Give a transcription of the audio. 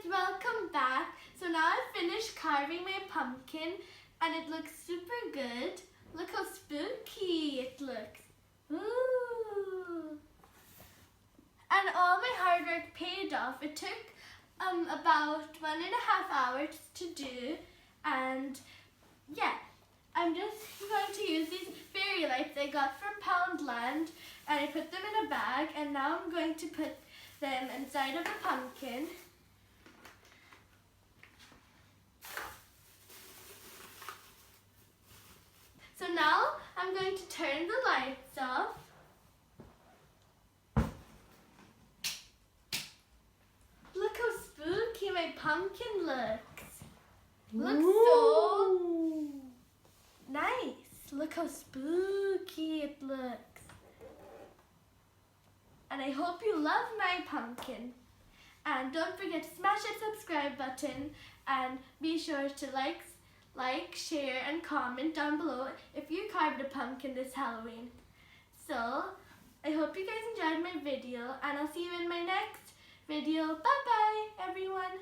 Welcome back. So now I've finished carving my pumpkin and it looks super good. Look how spooky it looks. Ooh. And all my hard work paid off. It took about 1.5 hours to do, and yeah, I'm just going to use these fairy lights I got from Poundland, and I put them in a bag, and now I'm going to put them inside of a pumpkin. So now I'm going to turn the lights off. Look how spooky my pumpkin looks. Looks so nice. Look how spooky it looks. And I hope you love my pumpkin. And don't forget to smash that subscribe button and be sure to like, share, and comment down below if you carved a pumpkin this Halloween. So, I hope you guys enjoyed my video, and I'll see you in my next video. Bye bye, everyone.